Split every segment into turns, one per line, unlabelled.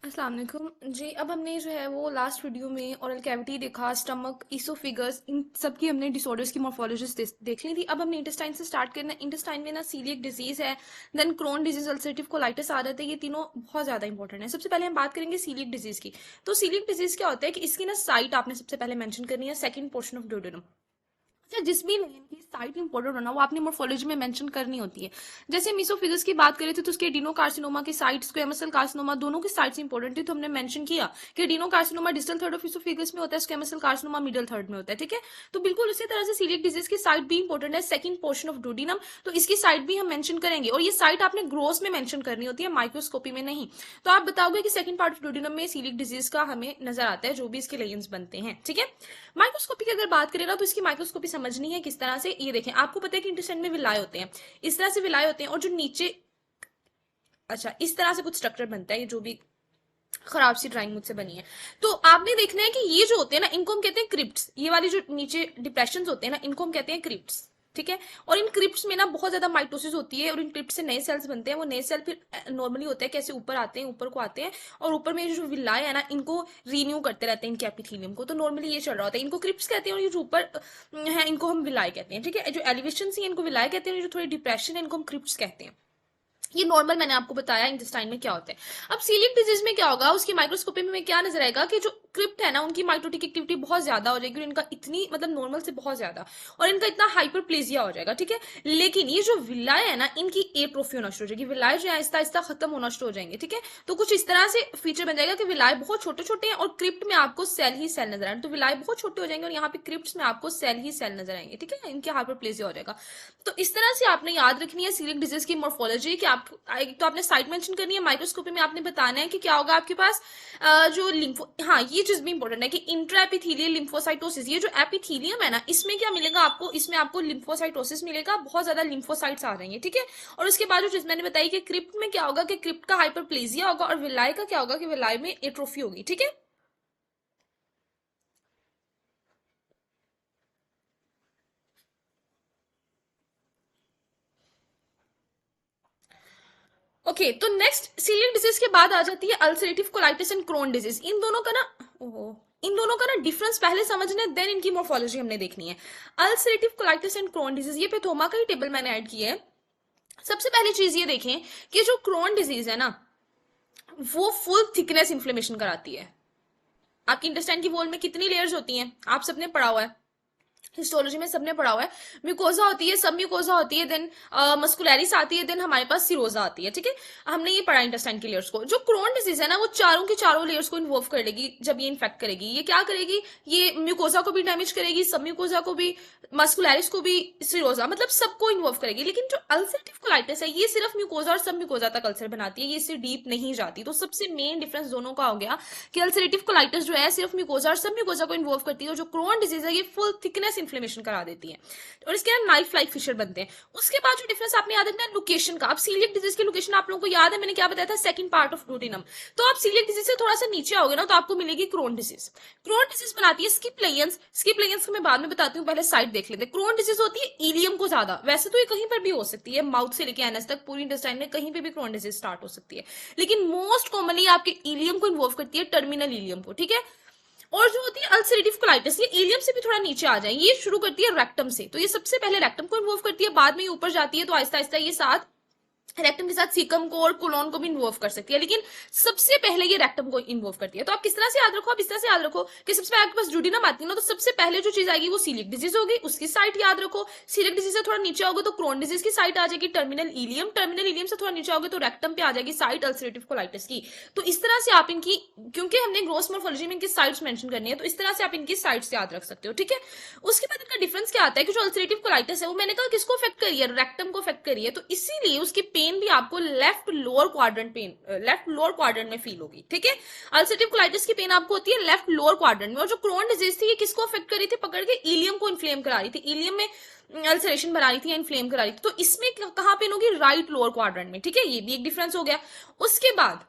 अस्सलाम वालेकुम जी। अब हमने जो है वो लास्ट वीडियो में ओरल कैविटी देखा, स्टमक, ईसोफिगस, इन सब की हमने डिसऑर्डर्स की मॉर्फोलॉजीज देख ली थी। अब हमने इंटेस्टाइन से स्टार्ट करना है। इंटेस्टाइन में ना सीलियक डिजीज है, then Crohn disease, ulcerative colitis आ जाता है। ये तीनों बहुत ज्यादा इंपॉर्टेंट है। सबसे पहले हम बात करेंगे सीलियक डिजीज की। तो सीलियक डिजीज क्या होता है कि इसकी ना साइट आपने सबसे पहले मेंशन करनी है, सेकंड पोर्शन ऑफ डोडेनम। अच्छा, जिस भी लेन की साइट इंपॉर्टेंट होना वो आपने मोर्फोलॉजी में मेंशन करनी होती है। जैसे मीसोफिगस की बात करें थे तो उसके एडिनोकार्सिनोमा की साइट, स्क्वेमस सेल कार्सिनोमा, दोनों की साइट्स इंपॉर्टेंट थी। तो हमने मेंशन किया कि adenocarcinoma distal third of oesophagus में होता है, squamous cell carcinoma middle third में होता है। ठीक है, तो बिल्कुल उसी तरह से सीलियक डिजीज की साइट भी इंपॉर्टेंट है, सेकंड पोर्शन ऑफ डोडिनम। तो इसकी साइट भी हम मेंशन करेंगे, और ये साइट आपने ग्रोस में मेंशन करनी होती है, माइक्रोस्कोपी में नहीं। तो आप बताओगे कि सेकंड पार्ट ऑफ डोडिनम में सीलियक डिजीज का हमें नजर आता है, जो भी इसके लेयर्स बनते हैं। ठीक है, माइक्रोस्कोपी की अगर बात करें ना, तो इसकी माइक्रोस्कोपी समझनी है किस तरह से। ये देखें, आपको पता है कि इंटेस्टाइन में विलाय होते हैं, इस तरह से विलाय होते हैं, और जो नीचे, अच्छा, इस तरह से कुछ स्ट्रक्चर बनता है। ये जो भी खराब सी ड्राइंग मुझसे बनी है, तो आपने देखना है कि ये जो होते हैं ना, इनको हम कहते हैं क्रिप्ट्स। ये वाली जो नीचे डिप्रेशन होते हैं ना, इनको हम कहते हैं क्रिप्ट्स। ठीक है, और इन क्रिप्ट्स में ना बहुत ज्यादा माइटोसिस होती है, और इन क्रिप्ट से नए सेल्स बनते हैं। वो नए सेल फिर नॉर्मली होते हैं कैसे, ऊपर आते हैं, ऊपर को आते हैं, और ऊपर में जो विलाय है ना, इनको रीन्यू करते रहते हैं इनके एपिथेलियम को। तो नॉर्मली ये चल रहा होता है। इनको क्रिप्ट्स कहते हैं, और ये जो ऊपर है इनको हम विलाय कहते हैं। ठीक है, जो एलिवेशन है इनको विलाय कहते हैं, और जो थोड़ी डिप्रेशन है इनको हम क्रिप्ट्स कहते हैं। ये नॉर्मल मैंने आपको बताया इंटेस्टाइन में क्या होता है। अब सीलियक डिजीज में क्या होगा, उसकी माइक्रोस्कोपी में क्या नजर आएगा कि जो क्रिप्ट है ना, उनकी माइटोटिक एक्टिविटी बहुत ज्यादा हो जाएगी, और इनका इतनी मतलब नॉर्मल से बहुत ज्यादा, और इनका इतना हाइपरप्लेजिया हो जाएगा। ठीक है, लेकिन ये जो विलाय है ना, इनकी एट्रोफी होना शुरू हो जाएगी। विलाय जो है आहिस्ता आहिस्ता खत्म होना शुरू हो जाएंगे। ठीक है, तो कुछ इस तरह से फीचर बन जाएगा कि विलाय बहुत छोटे छोटे हैं, और क्रिप्ट में आपको सेल ही सेल नजर आएंगे। तो विलाय बहुत छोटे हो जाएंगे, और यहाँ पे क्रिप्ट में आपको सेल ही सेल नजर आएंगे। ठीक है, इनके हाइपरप्लेजिया हो जाएगा। तो इस तरह से आपने याद रखनी है सीलियक डिजीज की मॉर्फोलॉजी, कि आप एक तो आपने साइट मेंशन करनी है, माइक्रोस्कोपी में आपने बताना है कि क्या होगा आपके पास। जो लिम्फो, हाँ, ये चीज भी इंपॉर्टेंट है कि इंट्रा एपिथेलियल लिम्फोसाइटोसिस, ये जो एपिथेलियम है ना, इसमें क्या मिलेगा आपको, इसमें आपको लिम्फोसाइटोसिस मिलेगा, बहुत ज्यादा लिम्फोसाइट्स आ रही है। ठीक है, और उसके बाद जो चीज मैंने बताई कि क्रिप्ट में क्या होगा कि क्रिप्ट का हाइपरप्लेजिया होगा, और विलाय का क्या होगा कि विलाय में एट्रोफी होगी। ठीक है, ओके। तो नेक्स्ट सीलियक डिजीज के बाद आ जाती है ulcerative colitis and Crohn disease. इन दोनों का ना, ओहो, इन दोनों का ना डिफरेंस पहले समझना है, देन इनकी मॉर्फोलॉजी हमने देखनी है। Ulcerative colitis and Crohn disease, ये पेथोमा का ही टेबल मैंने ऐड किया है। सबसे पहली चीज ये देखें कि जो क्रोन डिजीज है ना, वो फुल थिकनेस इन्फ्लेमेशन कराती है। आपकी इंटेस्टाइन की वॉल में कितनी लेयर्स होती हैं, आप सबने पढ़ा हुआ है, हिस्टोलॉजी में सबने पढ़ा हुआ है। म्यूकोजा होती है, सब म्यूकोजा होती है, देन मस्कुलैरिस आती है, देन हमारे पास सिरोजा आती है। ठीक है, हमने ये पढ़ा इंटेस्टाइन की लेयर्स को। जो क्रोन डिजीज है ना, वो चारों की चारों लेयर्स को इन्वॉल्व कर लेगी। जब ये इन्फेक्ट करेगी, ये क्या करेगी, ये म्यूकोजा को भी डैमेज करेगी, सब म्यूकोजा को भी, मस्कुलैरिस को भी, सिरोजा, मतलब सबको इन्वॉल्व करेगी। लेकिन जो अल्सरेटिव कोलाइटिस है, ये सिर्फ म्यूकोजा और सब म्यूकोजा तक अल्सर बनाती है, ये इससे डीप नहीं जाती। तो सबसे मेन डिफरेंस दोनों का हो गया कि अल्सरेटिव कोलाइटिस जो है सिर्फ म्यूकोजा और सब म्यूकोजा को इन्वॉल्व करती है, और जो क्रोन डिजीज है ये फुल थिकनेस इन्फ्लेमेशन करा देती है, और इसके अंदर नाइफ लाइक फिशर बनते हैं। उसके बाद जो डिफरेंस आपने याद रखना है लोकेशन का। अब सीलियक डिजीज की लोकेशन आप लोगों को याद है, मैंने क्या बताया था, सेकंड पार्ट ऑफ डोडिनम। तो आप सीलियक डिजीज से थोड़ा सा नीचे आओगे ना, तो आपको मिलेगी क्रोन डिजीज। क्रोन डिजीज बनाती है स्किप लेयंस। स्किप लेयंस को मैं बाद में बताती हूँ, पहले साइड देख लेते हैं। क्रोन डिजीज होती है इलियम को ज्यादा, वैसे तो ये कहीं पर भी हो सकती है, माउथ से लेके एनस तक पूरी इंटेस्टाइन में कहीं पे भी क्रोन डिजीज स्टार्ट हो सकती है, लेकिन मोस्ट कॉमनली आपके इलियम को इन्वॉल्व करती है, टर्मिनल इलियम को। ठीक है, और जो होती है अल्सरेटिव कोलाइटिस, ये इलियम से भी थोड़ा नीचे आ जाए, ये शुरू करती है रेक्टम से। तो ये सबसे पहले रेक्टम को इन्वॉल्व करती है, बाद में ये ऊपर जाती है, तो आहिस्ता आहिस्ता ये साथ रेक्टम के साथ सीकम को और कोलोन को भी इन्वॉल्व कर सकती है, लेकिन सबसे पहले ये रेक्टम को इन्वॉल्व करती है। तो आप किस तरह से याद रखो, आप इस तरह से याद रखो कि सबसे पहले आपके पास ड्यूडिनम आती है ना, तो सबसे पहले जो चीज आएगी वो सीलियक डिजीज होगी, उसकी साइट याद रखो। सीलियक डिजीज से थोड़ा नीचे आओगे तो क्रोन डिजीज की साइट आ जाएगी, टर्मिनल इलियम। टर्मिनल इलियम से थोड़ा नीचे आओगे तो रेक्टम पे आ जाएगी साइट अल्सरेटिव कोलाइटिस की। तो इस तरह से आप इनकी, क्योंकि हमने ग्रोस मॉर्फोलॉजी में इनकी साइट्स मेंशन करनी है, तो इस तरह से आप इनकी साइट्स याद रख सकते हो। ठीक है, उसके बाद इनका डिफरेंस क्या आता है कि जो अल्सरेटिव कोलाइटिस है वो मैंने कहा किसको अफेक्ट करी है, रेक्टम को अफेक्ट करी है, तो इसीलिए उसकी पेन भी आपको left lower quadrant pen, left lower quadrant में फील होगी। ठीक है, अल्सरेटिव कोलाइटिस की पेन आपको होती है लेफ्ट लोअर क्वाड्रेंट में, और जो क्रोन डिजीज थी ये किसको अफेक्ट करी थी, पकड़ के इलियम को इन्फ्लेम करा रही थी, इलियम में अल्सरेशन बना रही थी या इन्फ्लेम करा रही थी। तो इसमें कहां पेन होगी, राइट लोअर क्वाड्रेंट में। ठीक है, ये भी एक डिफरेंस हो गया। उसके बाद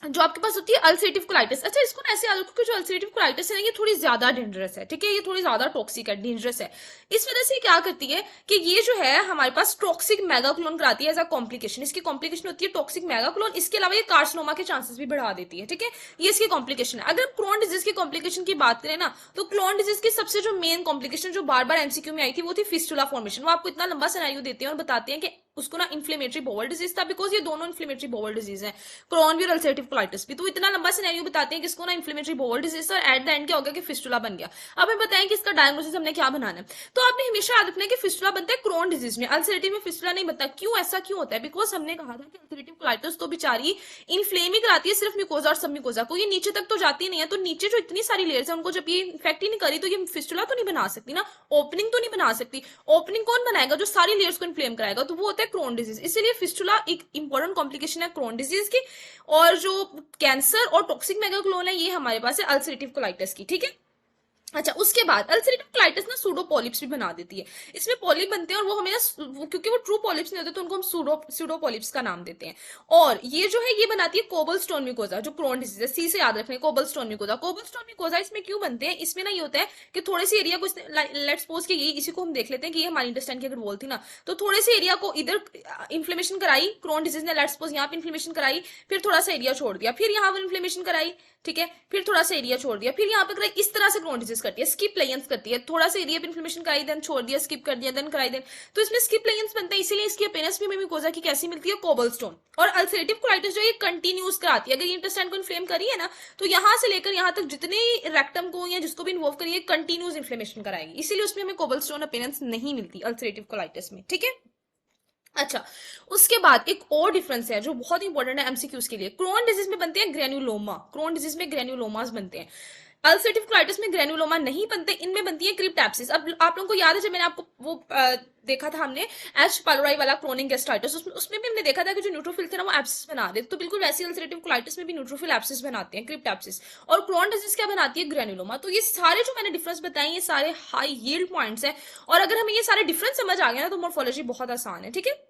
जो आपके पास होती है अल्सरेटिव कोलाइटिस। अच्छा, इसको ना ऐसे याद रखो कि जो अल्सरेटिव कोलाइटिस है ना, ये थोड़ी ज्यादा डेंजरस है, ठीक है, ये थोड़ी ज्यादा टॉक्सिक है, डेंजरस है। इस वजह से क्या करती है कि ये जो है हमारे पास टॉक्सिक मेगाक्लोन कराती है एज अ कॉम्प्लिकेशन। इसकी कॉम्प्लिकेशन होती है टॉक्सिक मेगाक्लोन। इसके अलावा ये कार्सिनोमा के चांसेस भी बढ़ा देती है, ठीक है, ये इसकी कॉम्प्लिकेशन है। अगर हम क्रोन डिजीज की कॉम्प्लिकेशन की बात करें ना, तो क्रोन डिजीज की सबसे जो मेन कॉम्प्लिकेशन जो बार बार एमसीक्यू में आई थी वो थी फिस्टुला फॉर्मेशन। वो आपको इतना लंबा सिनेरियो देते हैं और बताते हैं कि उसको ना इन्फ्लेमेटरी बोवल डिजीज था, बिकॉज ये दोनों इन्फ्लेमेटरी बोवल डिजीज है, क्रोन भी और अल्सरेटिव कोलाइटिस भी। तो इतना लंबा सिनेरियो बताते हैं कि इसको ना इन्फ्लेमेटरी बोवल डिजीज था, और एट द एंड क्या हो गया कि फिस्टुला बन गया। अब हमें बताएं कि इसका डायग्नोसिस हमने क्या बनाना है। तो आपने हमेशा याद रखना है कि फिस्टुला बनता है क्रोन डिजीज में, अल्सरेटिव में फिस्टुला नहीं बनता। क्यों ऐसा क्यों होता है? बिकॉज हमने कहा था कि अल्सरेटिव कोलाइटिस तो बेचारी इन्फ्लेम ही कराती है सिर्फ म्यूकोजा और सब म्यूकोजा को, ये नीचे तक तो जाती नहीं है। तो नीचे जो इतनी सारी लेयर्स है उनको जब ये इन्फेक्ट ही नहीं करी, तो ये फिस्टुला तो नहीं बना सकती ना, ओपनिंग तो नहीं बना सकती। ओपनिंग कौन बनाएगा? जो सारी लेयर्स को इन्फ्लेम कराएगा, तो वो होता है क्रोन डिजीज। इसलिए फिस्टुला एक इंपॉर्टेंट कॉम्प्लिकेशन है क्रोन डिजीज की। और जो कैंसर और टॉक्सिक मेगाक्लोन है, ये हमारे पास है अल्सरेटिव कोलाइटिस की, ठीक है। अच्छा, उसके बाद अल्सरेटिव कोलाइटिस ना सूडो पॉलिप्स भी बना देती है। इसमें पॉलिप बनते हैं और वो हमें ना क्योंकि वो ट्रू पॉलिप्स नहीं होते, तो उनको हम सूडो पॉलिप्स का नाम देते हैं। और ये जो है ये बनाती है कोबलस्टोन म्यूकोजा, जो क्रोन डिजीज है, सी से याद रखना है, कोबलस्टोन म्यूकोजा। कोबलस्टोन म्यूकोजा इसमें क्यों बनते हैं? इसमें ना ये होता है कि थोड़े से एरिया को, लेट्स सपोज कि ये इसी को हम देख लेते हैं कि ये हमारी इंटेस्टाइन की अगर वॉल थी ना, तो थोड़े से एरिया को इधर इन्फ्लेमेशन कराई क्रोन डिजीज ने, लेट्स सपोज यहाँ पे इन्फ्लेमेशन कराई, फिर थोड़ा सा एरिया छोड़ दिया, फिर यहाँ पर इन्फ्लेमेशन कराई, ठीक है, फिर थोड़ा सा एरिया छोड़ दिया, फिर यहाँ पे कराई। इस तरह से क्रोन डिजीज करती है, स्किप लेयंस करती है। थोड़ा सा एरिया पे इन्फ्लेमेशन कराई, देन छोड़ दिया, स्किप कर दिया, देन कराई, देन। तो इसमें स्किप लेयंस बनते हैं, इसीलिए इसकी अपीयरेंस भी म्यूकोजा की कैसी मिलती है? कोबलस्टोन। और अल्सरेटिव कोलाइटिस जो ये कंटिन्यूस कराती है, अगर ये इंटेस्टाइन को इन्फ्लेम करी है ना, तो यहां से लेकर यहाँ तक जितने रेक्टम को या जिसको भी इन्वॉल्व करिए, कंटिन्यूस इन्फ्लेमेशन कराएगी। इसीलिए उसमें हमें कोबलस्टोन अपीयरेंस नहीं मिलती अल्सरेटिव कोलाइटिस में, ठीक है। अच्छा, उसके बाद एक और डिफरेंस है जो बहुत इंपॉर्टेंट है एमसीक्यूज के लिए। क्रोन डिजीज में बनते हैं ग्रेन्युलोमा, क्रोन डिजीज में ग्रेन्युलोमास बनते हैं। अल्सरेटिव कोलाइटिस में ग्रेन्युलोमा नहीं बनते, इनमें बनती है क्रिप्टैप्सिस। अब आप लोगों को याद है जब मैंने आपको वो देखा था हमने एच पाइलोराई वाला क्रोनिक गैस्ट्राइटिस, उसमें भी हमने देखा था कि जो न्यूट्रोफिल थे ना वो एप्सिस बना रहे, तो बिल्कुल वैसे अल्सरेटिव कोलाइटिस में भी न्यूट्रोफिल एप्सिस बनाते हैं, क्रिप्टैप्सिस। और क्रोन डिजीज क्या बनाती है? ग्रेन्युलोमा। तो ये सारे जो मैंने डिफरेंस बताए, ये सारे हाई यील्ड पॉइंट्स है। और अगर हमें ये सारे डिफरेंस समझ आ गया ना, तो मॉर्फोलॉजी बहुत आसान है, ठीक है।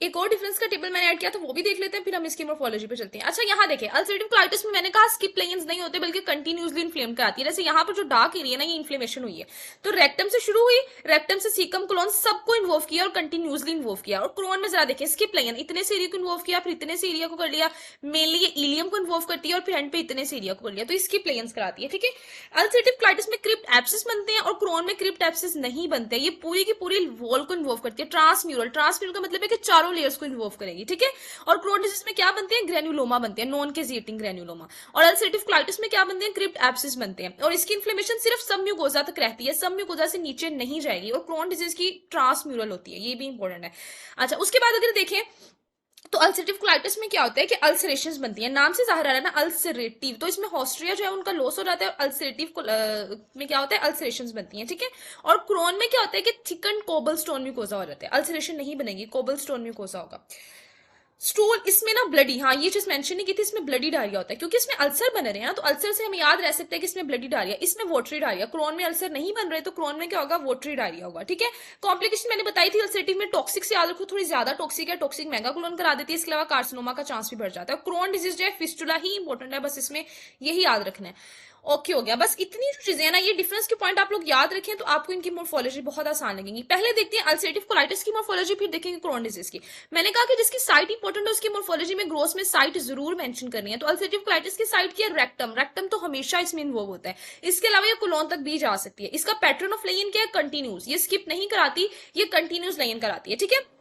एक और डिफरेंस का टेबल मैंने ऐड किया था, वो भी देख लेते हैं, फिर हम इसकी मॉर्फोलॉजी पे चलते हैं। अच्छा, यहाँ देखिए, अल्सरेटिव कोलाइटिस में मैंने कहा स्किप लेयंस नहीं होते, बल्कि कंटिन्यूसली इन्फ्लेम कराती है। जैसे यहाँ पर जो डार्क एरिया ना, ये इन्फ्लेमेशन हुई है, तो रेक्टम से शुरू हुई, रेक्टम से सीकम कोलोन सबको इन्वॉल्व किया और कंटिन्यूसली इन्वॉल्व किया। और क्रोन में जरा देखिए, स्किप लेयन इतने से एरिया को इन्वॉल्व किया, फिर इतने से एरिया को कर लिया, मेनली ये इलियम को इन्वॉल्व करती है, और फिर एंड पे इतने से एरिया को कर लिया, तो स्किप लेयंस कराती है, ठीक है। अल्सरेटिव कोलाइटिस में क्रिप्ट एप्सिस बनते हैं और क्रोन में क्रिप्ट एप्सिस नहीं बनते। ये पूरी की पूरी वॉल को इन्वॉल्व करती है, ट्रांसम्यूरल। ट्रांसम्यूरल का मतलब है कि चारों लेयर्स को इन्वॉल्व करेगी, ठीक है। और क्रोन डिजीज में क्या बनते हैं? ग्रेन्युलोमा बनते हैं, नॉन केजिएटिंग ग्रेन्युलोमा। और अल्सरेटिव कोलाइटिस में क्या बनते हैं? क्रिप्ट एप्सिस बनते हैं। और इसकी इन्फ्लेमेशन सिर्फ सब म्यूकोजा तक रहती है, सब म्यूकोजा से नीचे नहीं जाएगी। और क्रोन डिजीज की ट्रांसम्यूरल होती है, ये भी इंपॉर्टेंट है। अच्छा, उसके बाद अगर देखें तो अल्सरेटिव कोलाइटिस में क्या होता है कि अल्सरेशंस बनती है, नाम से जाहिर आ रहा है ना, अल्सरेटिव, तो इसमें हॉस्ट्रिया जो है उनका लॉस हो जाता है, और अल्सरेटिव में क्या होता है? अल्सरेशंस बनती हैं, ठीक है। और क्रोन में क्या होता है कि थिकन कोबलस्टोन म्यूकोजा हो जाता है, अल्सरेशन नहीं बनेगी, कोबलस्टोन म्यूकोजा होगा। स्टूल इसमें ना ब्लडी, हाँ ये चीज मेंशन नहीं की थी, इसमें ब्लडी डायरिया होता है, क्योंकि इसमें अल्सर बन रहे हैं ना, तो अल्सर से हम याद रह सकते हैं कि इसमें ब्लडी डायरिया, इसमें वोटरी डायरिया। क्रोन में अल्सर नहीं बन रहे, तो क्रोन में क्या होगा? वोटरी डायरिया होगा, ठीक है। कॉम्प्लिकेशन मैंने बताई थी अल्सरेटिव में, टॉक्सिक से याद रखो, थोड़ी ज्यादा टॉक्सिक है, टॉक्सिक मेगाकोलोन करा देती है, इसके अलावा कार्सिनोमा का चांस भी बढ़ जाता है। क्रोन डिजीज जो है फिस्टुला ही इंपॉर्टेंट है, बस इसमें यही याद रखना है। ओके हो गया, बस इतनी जो चीजें हैं ना, ये डिफरेंस के पॉइंट आप लोग याद रखें तो आपको इनकी मॉर्फोलॉजी बहुत आसान लगेगी। पहले देखते हैं अल्सरेटिव कोलाइटिस की मॉर्फोलॉजी, फिर देखेंगे क्रोन डिजीज की। मैंने कहा कि जिसकी साइट इंपॉर्टेंट है उसकी मॉर्फोलॉजी में ग्रोस में साइट जरूर मेंशन करनी है। तो अल्सरेटिव कोलाइटिस की साइट की है रेक्टम, रेक्टम तो हमेशा इसमें इन्वॉल्व होता है। इसके अलावा ये कोलोन तक भी जा सकती है। इसका पैटर्न ऑफ लेयन क्या है? कंटिन्यूस, ये स्किप नहीं कराती, ये कंटिन्यूस लेयन कराती है, ठीक है।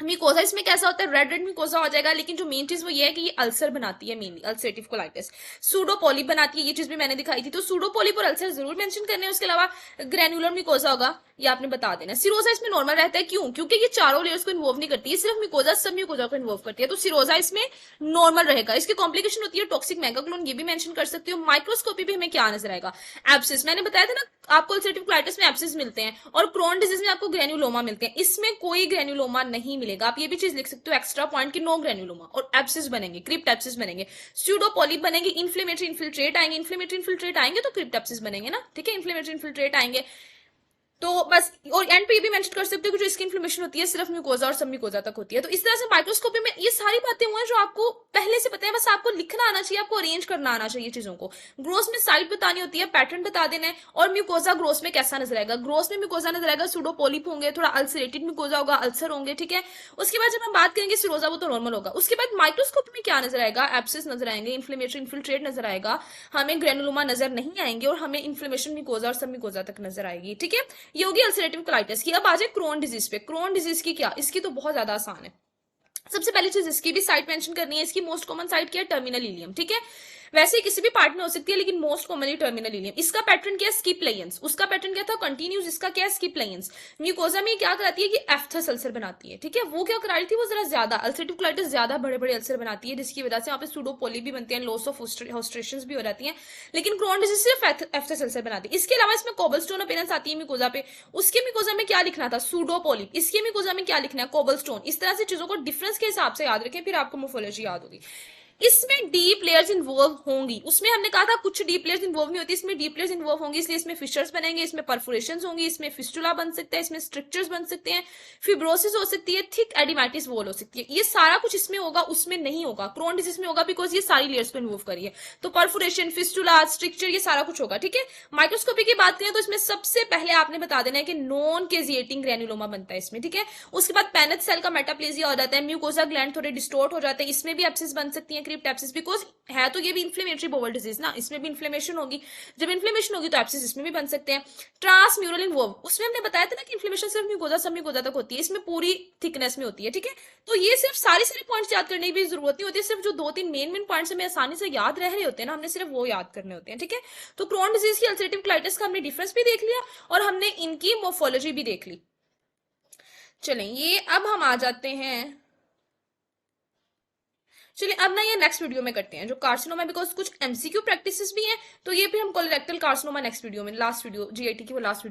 म्यूकोजा इसमें कैसा होता है? रेड रेड म्यूकोजा हो जाएगा, लेकिन जो मेन चीज वो ये है कि ये अल्सर बनाती है, मेनली अल्सरेटिव कोलाइटिस। सूडोपोलिप बनाती है, ये चीज भी मैंने दिखाई थी, तो सूडोपोलिप और अल्सर जरूर मेंशन करने हैं। उसके अलावा ग्रेनुलर म्यूकोजा होगा, ये आपने बता देना। सिरोजा इसमें नॉर्मल रहता है, क्यों? क्योंकि ये चारों लेयर्स को इन्वॉल्व नहीं करती है, सिर्फ म्यूकोजा सब म्यूकोजा को इन्वॉल्व करती है, तो सिरोजा इसमें नॉर्मल रहेगा। इसकी कॉम्प्लिकेशन होती है टॉक्सिक मेगाक्लोन, ये भी मेंशन कर सकती हूँ। माइक्रोस्कोपी भी हमें क्या नजर आएगा? एब्सिस, मैंने बताया था ना आपको अल्सरेटिव कोलाइटिस में एब्सिस मिलते हैं, और क्रोन डिजीज में आपको ग्रेन्युलोमा मिलते हैं। इसमें कोई ग्रेन्युलोमा नहीं मिलेगा। आप ये भी चीज लिख सकते हो एक्स्ट्रा पॉइंट की, नो ग्रेन्युलोमा, और एब्सिस बनेंगे, क्रिप्ट एब्सिस बनेंगे, स्यूडोपोलिप बनेंगे, इन्फ्लेमेटरी इन्फिल्ट्रेट आएंगे, इन्फ्लेमेटरी इन्फिल्ट्रेट आएंगे तो क्रिप्ट एब्सिस बनेंगे ना, ठीक है, इन्फ्लेमेटरी इन्फिल्ट्रेट आएंगे। तो बस, और एंड पे ये भी मेंशन कर सकते हो कि जो इसकी इन्फ्लेमेशन होती है सिर्फ म्यूकोजा और सब म्यूकोजा तक होती है। तो इस तरह से माइक्रोस्कोपी में ये सारी बातें हुई हैं जो आपको पहले से पता है, बस आपको लिखना आना चाहिए, आपको अरेंज करना आना चाहिए चीजों को। ग्रोथ में साइट बतानी होती है, पैटर्न बता देना है, और म्यूकोजा ग्रोथ में कैसा नजर आएगा। ग्रोथ में म्यूकोजा नजर आएगा, सूडो पोलिप होंगे, थोड़ा अल्सरेटेड म्यूकोजा होगा, अल्सर होंगे, ठीक है। उसके बाद जब हम बात करेंगे सिरोजा, वो तो नॉर्मल होगा। उसके बाद माइक्रोस्कोपी में क्या नजर आएगा, एब्सेस नजर आएंगे, इन्फ्लेमेटरी इन्फिल्ट्रेट नजर आएगा, हमें ग्रेनुलोमा नजर नहीं आएंगे, और हमें इन्फ्लेमेशन म्यूकोजा और सब म्यूकोजा तक नजर आएगी, ठीक है। ये होगी अल्सरेटिव कोलाइटिस की। अब आ जाए क्रोन डिजीज पे। क्रोन डिजीज की क्या, इसकी तो बहुत ज्यादा आसान है। सबसे पहली चीज इसकी भी साइट मेंशन करनी है। इसकी मोस्ट कॉमन साइट क्या है, टर्मिनल इलियम, ठीक है। वैसे किसी भी पार्ट में हो सकती है, लेकिन मोस्ट कॉमनली टर्मिनल इलियम। इसका पैटर्न क्या है, स्किप लाइंस। उसका पैटर्न क्या था, कंटिन्यूस। इसका क्या है, स्किप लाइंस। म्यूकोजा में क्या कराती है कि एफ्थस अल्सर बनाती है, ठीक है। वो क्या करा रही थी, वो जरा ज्यादा अल्सरेटिव कोलाइटिस, ज्यादा बड़े बड़े अल्सर बनाती है, जिसकी वजह से यहाँ पे सूडोपोली भी बनते हैं, लॉस ऑफ होस्ट्रेशंस भी हो जाती है। लेकिन क्रोन डिजीज सिर्फ एफ्थस अल्सर बनाती है। इसके अलावा इसमें कोबलस्टोन अपीयरेंस आती है म्यूकोजा पे। उसके म्यूकोजा में क्या लिखना था, सूडोपोलिप। इसके म्यूकोजा में क्या लिखना है, कोबलस्टोन। इस तरह से चीजों को डिफरेंस के हिसाब से याद रखें, फिर आपको मोर्फोलॉजी याद होगी। इसमें डीप लेयर्स इन्वॉल्व होंगी। उसमें हमने कहा था कुछ डीप लेयर्स इन्वॉल्व नहीं होती, इसमें डीप लेयर्स इन्वॉल्व होंगी, इसलिए इसमें फिशर्स बनेंगे, इसमें परफोरेशंस होंगी, इसमें फिस्टुला बन सकता है, इसमें स्ट्रक्चर्स बन सकते हैं, फिब्रोसिस हो सकती है, थिक एडिमाइटिस वॉल हो सकती है। ये सारा कुछ इसमें होगा, उसमें नहीं होगा। क्रोन डिजीज में होगा, बिकॉज ये सारी लेयर्स को इन्वॉल्व करी है। तो परफोरेशन, फिस्टुला, स्ट्रक्चर, ये सारा कुछ होगा, ठीक है। माइक्रोस्कोपी की बात करें तो इसमें सबसे पहले आपने बता देना है कि नॉन केजिएटिंग ग्रेनुलोमा बनता है इसमें, ठीक है। उसके बाद पेनेथ सेल का मेटाप्लेजिया हो जाता है, म्यूकोजा ग्लैंड थोड़े डिस्टोर्ट हो जाते हैं, इसमें भी एब्सिस बन सकती है, क्रिप्ट एब्सिस, बिकॉज है तो ये भी इन्फ्लेमेटरी बोवल डिजीज ना, इसमें भी इन्फ्लेमेशन होगी। जब इन्फ्लेमेशन होगी तो एब्सिस इसमें भी बन सकते हैं। ट्रांसम्यूरल इन्वॉल्व, उसमें हमने बताया था ना कि इन्फ्लेमेशन सिर्फ म्यूकोजा सब म्यूकोजा तक होती है, इसमें पूरी थिकनेस में होती है, ठीक है। तो ये सिर्फ सारे सारे पॉइंट्स याद करने की भी जरूरत नहीं होती, सिर्फ जो दो तीन मेन पॉइंट्स हमें आसानी से याद रह रहे होते हैं ना, हमने सिर्फ वो याद करने होते हैं, ठीक है। तो क्रोन डिजीज की अल्सरेटिव कोलाइटिस का हमने डिफरेंस भी देख लिया, और हमने इनकी मोर्फोलॉजी भी देख ली। चलें, ये अब हम आ जाते हैं, चलिए अब ना ये नेक्स्ट वीडियो में करते हैं जो कार्सिनोमा, बिकॉज कुछ एमसीक्यू प्रैक्टिसेस भी हैं, तो ये फिर हम कोलोरेक्टल कार्सिनोमा नेक्स्ट वीडियो में, लास्ट वीडियो जीआईटी की वो लास्ट वीडियो